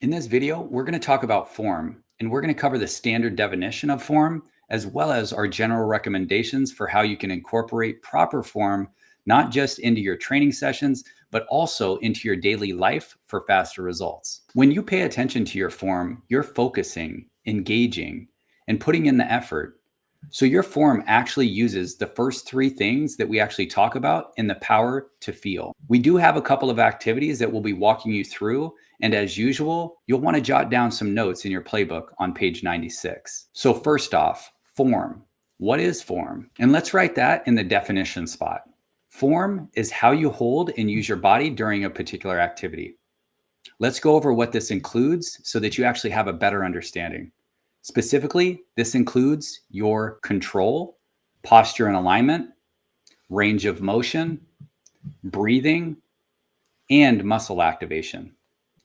In this video, we're going to talk about form, and we're going to cover the standard definition of form, as well as our general recommendations for how you can incorporate proper form, not just into your training sessions, but also into your daily life for faster results. When you pay attention to your form, you're focusing, engaging, and putting in the effort. So your form actually uses the first three things that we actually talk about in the power to feel. We do have a couple of activities that we'll be walking you through. And as usual, you'll want to jot down some notes in your playbook on page 96. So first off, form. What is form? And let's write that in the definition spot. Form is how you hold and use your body during a particular activity. Let's go over what this includes so that you actually have a better understanding. Specifically, this includes your control, posture and alignment, range of motion, breathing, and muscle activation.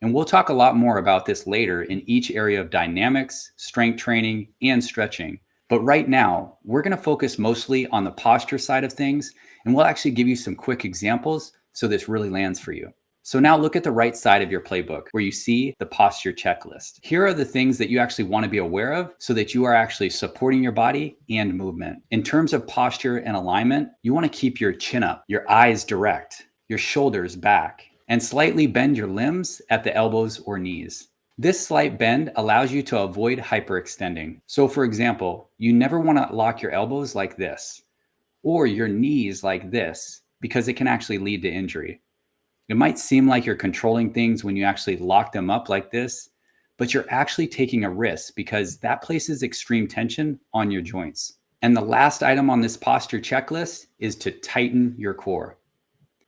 And we'll talk a lot more about this later in each area of dynamics, strength training, and stretching. But right now, we're going to focus mostly on the posture side of things, and we'll actually give you some quick examples so this really lands for you. So now look at the right side of your playbook where you see the posture checklist. Here are the things that you actually want to be aware of so that you are actually supporting your body and movement. In terms of posture and alignment, you want to keep your chin up, your eyes direct, your shoulders back, and slightly bend your limbs at the elbows or knees. This slight bend allows you to avoid hyperextending. So for example, you never want to lock your elbows like this or your knees like this because it can actually lead to injury. It might seem like you're controlling things when you actually lock them up like this, but you're actually taking a risk because that places extreme tension on your joints. And the last item on this posture checklist is to tighten your core.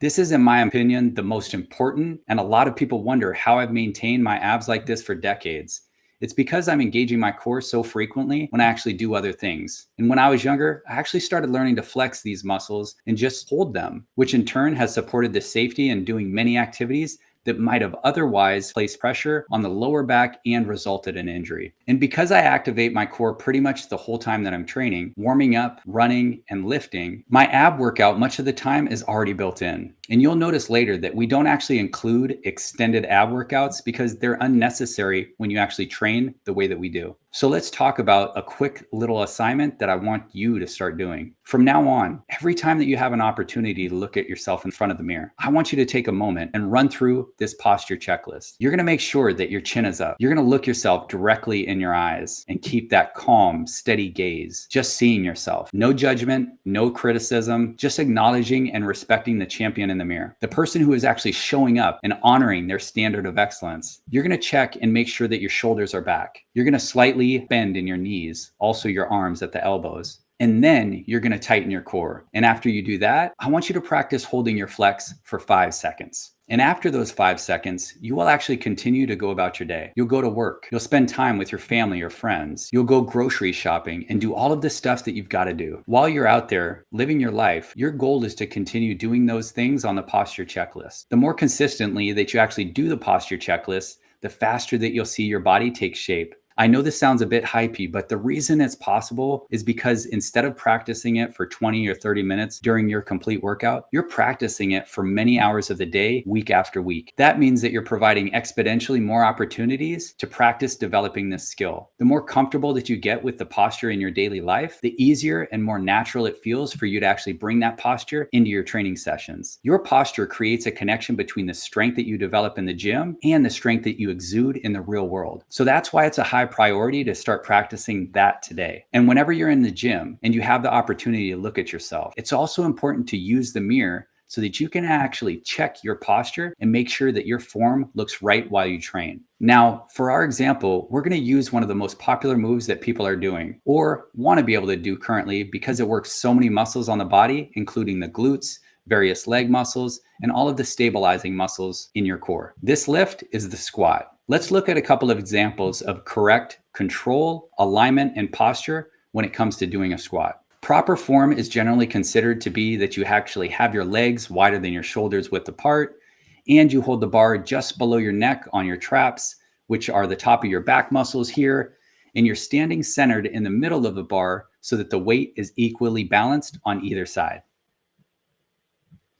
This is, in my opinion, the most important, and a lot of people wonder how I've maintained my abs like this for decades. It's because I'm engaging my core so frequently when I actually do other things. And when I was younger, I actually started learning to flex these muscles and just hold them, which in turn has supported the safety in doing many activities that might have otherwise placed pressure on the lower back and resulted in injury. And because I activate my core pretty much the whole time that I'm training, warming up, running, and lifting, my ab workout much of the time is already built in. And you'll notice later that we don't actually include extended ab workouts because they're unnecessary when you actually train the way that we do. So let's talk about a quick little assignment that I want you to start doing. From now on, every time that you have an opportunity to look at yourself in front of the mirror, I want you to take a moment and run through this posture checklist. You're going to make sure that your chin is up. You're going to look yourself directly in your eyes and keep that calm, steady gaze, just seeing yourself. No judgment, no criticism, just acknowledging and respecting the champion in the mirror, the person who is actually showing up and honoring their standard of excellence. You're going to check and make sure that your shoulders are back. You're going to slightly bend in your knees, also your arms at the elbows. And then you're going to tighten your core. And after you do that, I want you to practice holding your flex for 5 seconds. And after those 5 seconds, you will actually continue to go about your day. You'll go to work. You'll spend time with your family or friends. You'll go grocery shopping and do all of the stuff that you've got to do. While you're out there living your life, your goal is to continue doing those things on the posture checklist. The more consistently that you actually do the posture checklist, the faster that you'll see your body take shape. I know this sounds a bit hypey, but the reason it's possible is because instead of practicing it for 20 or 30 minutes during your complete workout, you're practicing it for many hours of the day, week after week. That means that you're providing exponentially more opportunities to practice developing this skill. The more comfortable that you get with the posture in your daily life, the easier and more natural it feels for you to actually bring that posture into your training sessions. Your posture creates a connection between the strength that you develop in the gym and the strength that you exude in the real world. So that's why it's a high priority to start practicing that today. And whenever you're in the gym and you have the opportunity to look at yourself, it's also important to use the mirror so that you can actually check your posture and make sure that your form looks right while you train. Now, for our example, we're going to use one of the most popular moves that people are doing or want to be able to do currently because it works so many muscles on the body, including the glutes, various leg muscles, and all of the stabilizing muscles in your core. This lift is the squat. Let's look at a couple of examples of correct control, alignment, and posture when it comes to doing a squat. Proper form is generally considered to be that you actually have your legs wider than your shoulders width apart, and you hold the bar just below your neck on your traps, which are the top of your back muscles here, and you're standing centered in the middle of the bar so that the weight is equally balanced on either side.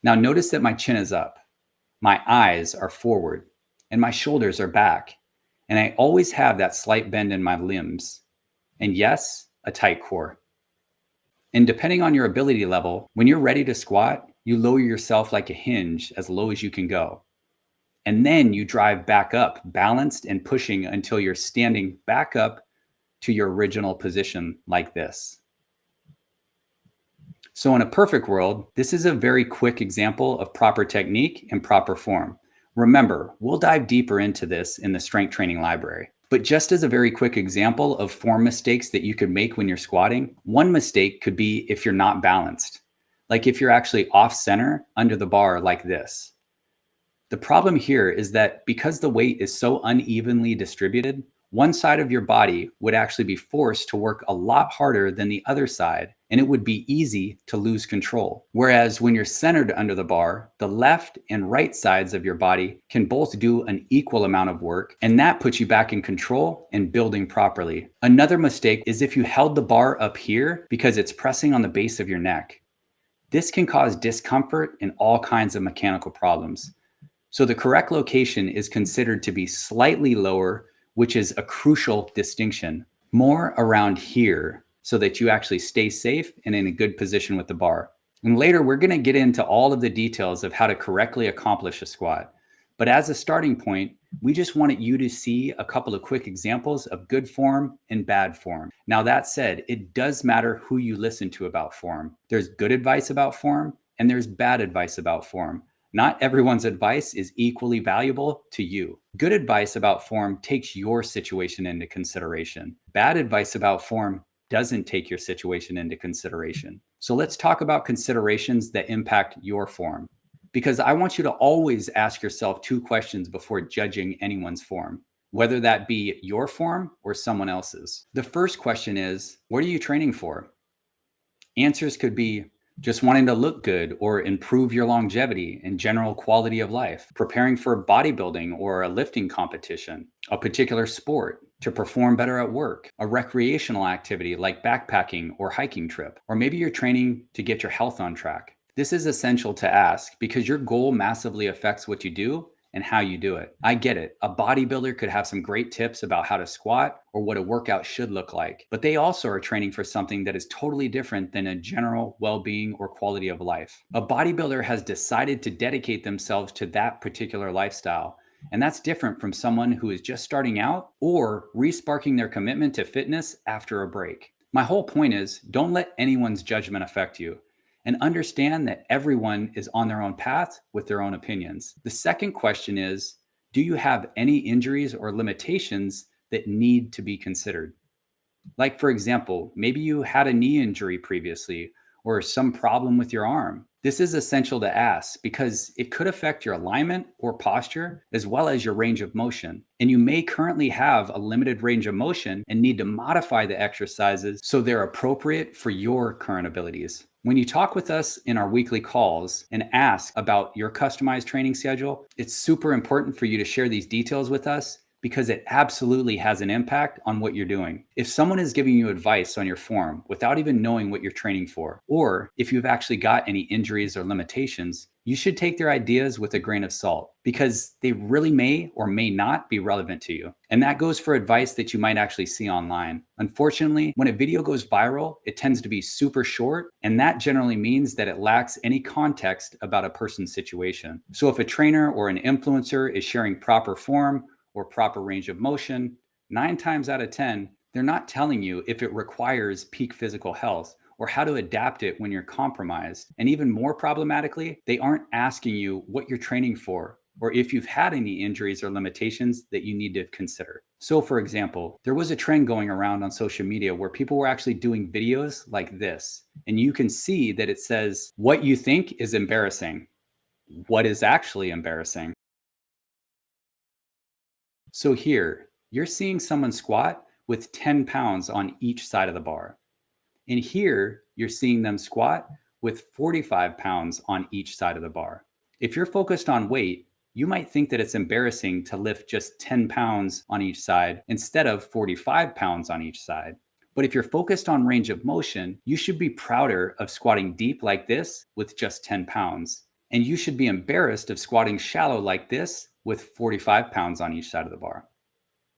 Now notice that my chin is up, my eyes are forward, and my shoulders are back. And I always have that slight bend in my limbs. And yes, a tight core. And depending on your ability level, when you're ready to squat, you lower yourself like a hinge as low as you can go. And then you drive back up, balanced and pushing until you're standing back up to your original position like this. So in a perfect world, this is a very quick example of proper technique and proper form. Remember, we'll dive deeper into this in the strength training library. But just as a very quick example of form mistakes that you could make when you're squatting, one mistake could be if you're not balanced. Like if you're actually off center under the bar like this. The problem here is that because the weight is so unevenly distributed, one side of your body would actually be forced to work a lot harder than the other side, and it would be easy to lose control. Whereas when you're centered under the bar, the left and right sides of your body can both do an equal amount of work, and that puts you back in control and building properly. Another mistake is if you held the bar up here because it's pressing on the base of your neck. This can cause discomfort and all kinds of mechanical problems. So the correct location is considered to be slightly lower, which is a crucial distinction, more around here so that you actually stay safe and in a good position with the bar. And later, we're going to get into all of the details of how to correctly accomplish a squat. But as a starting point, we just wanted you to see a couple of quick examples of good form and bad form. Now, that said, it does matter who you listen to about form. There's good advice about form and there's bad advice about form. Not everyone's advice is equally valuable to you. Good advice about form takes your situation into consideration. Bad advice about form doesn't take your situation into consideration. So let's talk about considerations that impact your form. Because I want you to always ask yourself two questions before judging anyone's form, whether that be your form or someone else's. The first question is, what are you training for? Answers could be just wanting to look good or improve your longevity and general quality of life, preparing for bodybuilding or a lifting competition, a particular sport, to perform better at work, a recreational activity like backpacking or hiking trip, or maybe you're training to get your health on track. This is essential to ask because your goal massively affects what you do and how you do it. I get it. A bodybuilder could have some great tips about how to squat or what a workout should look like, but they also are training for something that is totally different than a general well-being or quality of life. A bodybuilder has decided to dedicate themselves to that particular lifestyle, and that's different from someone who is just starting out or re-sparking their commitment to fitness after a break. My whole point is, don't let anyone's judgment affect you. And understand that everyone is on their own path with their own opinions. The second question is, do you have any injuries or limitations that need to be considered? Like, for example, maybe you had a knee injury previously or some problem with your arm. This is essential to ask because it could affect your alignment or posture as well as your range of motion. And you may currently have a limited range of motion and need to modify the exercises so they're appropriate for your current abilities. When you talk with us in our weekly calls and ask about your customized training schedule, it's super important for you to share these details with us because it absolutely has an impact on what you're doing. If someone is giving you advice on your form without even knowing what you're training for, or if you've actually got any injuries or limitations, you should take their ideas with a grain of salt because they really may or may not be relevant to you. And that goes for advice that you might actually see online. Unfortunately, when a video goes viral, it tends to be super short, and that generally means that it lacks any context about a person's situation. So if a trainer or an influencer is sharing proper form or proper range of motion, 9 times out of 10, they're not telling you if it requires peak physical health or how to adapt it when you're compromised. And even more problematically, they aren't asking you what you're training for or if you've had any injuries or limitations that you need to consider. So for example, there was a trend going around on social media where people were actually doing videos like this. And you can see that it says, what you think is embarrassing. What is actually embarrassing? So here, you're seeing someone squat with 10 pounds on each side of the bar. And here, you're seeing them squat with 45 pounds on each side of the bar. If you're focused on weight, you might think that it's embarrassing to lift just 10 pounds on each side instead of 45 pounds on each side. But if you're focused on range of motion, you should be prouder of squatting deep like this with just 10 pounds. And you should be embarrassed of squatting shallow like this with 45 pounds on each side of the bar.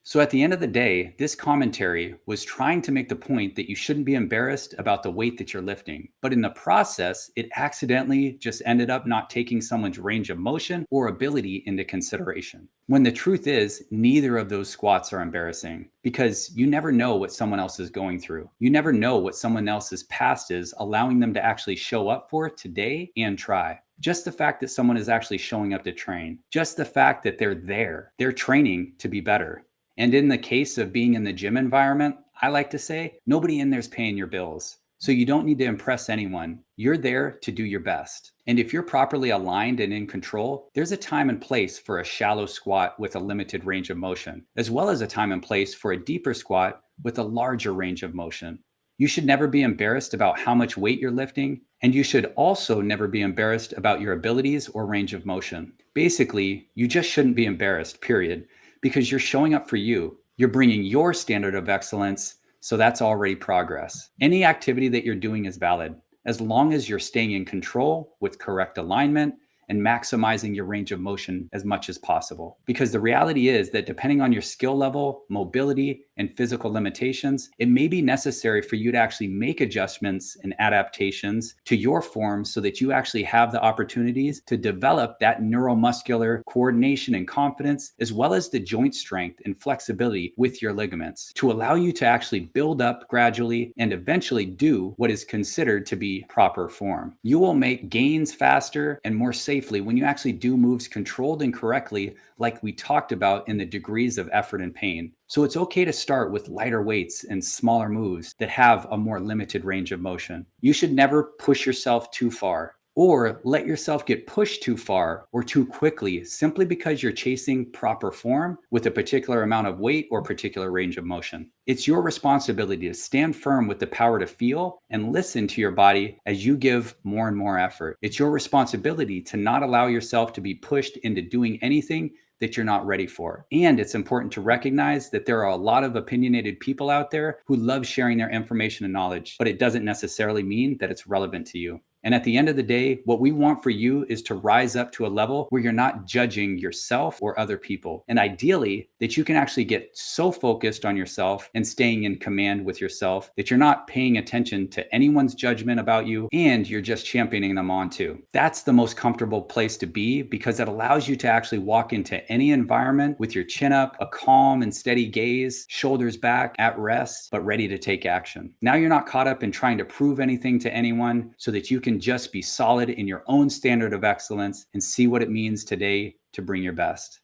So, at the end of the day, this commentary was trying to make the point that you shouldn't be embarrassed about the weight that you're lifting. But in the process, it accidentally just ended up not taking someone's range of motion or ability into consideration. When the truth is, neither of those squats are embarrassing because you never know what someone else is going through. You never know what someone else's past is, allowing them to actually show up for today and try. Just the fact that someone is actually showing up to train, just the fact that they're there, they're training to be better. And in the case of being in the gym environment, I like to say nobody in there's paying your bills. So you don't need to impress anyone. You're there to do your best. And if you're properly aligned and in control, there's a time and place for a shallow squat with a limited range of motion, as well as a time and place for a deeper squat with a larger range of motion. You should never be embarrassed about how much weight you're lifting, and you should also never be embarrassed about your abilities or range of motion. Basically, you just shouldn't be embarrassed, period, because you're showing up for you. You're bringing your standard of excellence, so that's already progress. Any activity that you're doing is valid as long as you're staying in control with correct alignment and maximizing your range of motion as much as possible. Because the reality is that depending on your skill level, mobility, and physical limitations, it may be necessary for you to actually make adjustments and adaptations to your form so that you actually have the opportunities to develop that neuromuscular coordination and confidence, as well as the joint strength and flexibility with your ligaments to allow you to actually build up gradually and eventually do what is considered to be proper form. You will make gains faster and more safely when you actually do moves controlled and correctly, like we talked about in the degrees of effort and pain. So it's okay to start with lighter weights and smaller moves that have a more limited range of motion. You should never push yourself too far or let yourself get pushed too far or too quickly simply because you're chasing proper form with a particular amount of weight or particular range of motion. It's your responsibility to stand firm with the power to feel and listen to your body as you give more and more effort. It's your responsibility to not allow yourself to be pushed into doing anything that you're not ready for. And it's important to recognize that there are a lot of opinionated people out there who love sharing their information and knowledge, but it doesn't necessarily mean that it's relevant to you. And at the end of the day, what we want for you is to rise up to a level where you're not judging yourself or other people. And ideally, that you can actually get so focused on yourself and staying in command with yourself that you're not paying attention to anyone's judgment about you and you're just championing them on too. That's the most comfortable place to be because it allows you to actually walk into any environment with your chin up, a calm and steady gaze, shoulders back, at rest, but ready to take action. Now you're not caught up in trying to prove anything to anyone so that you can just be solid in your own standard of excellence and see what it means today to bring your best.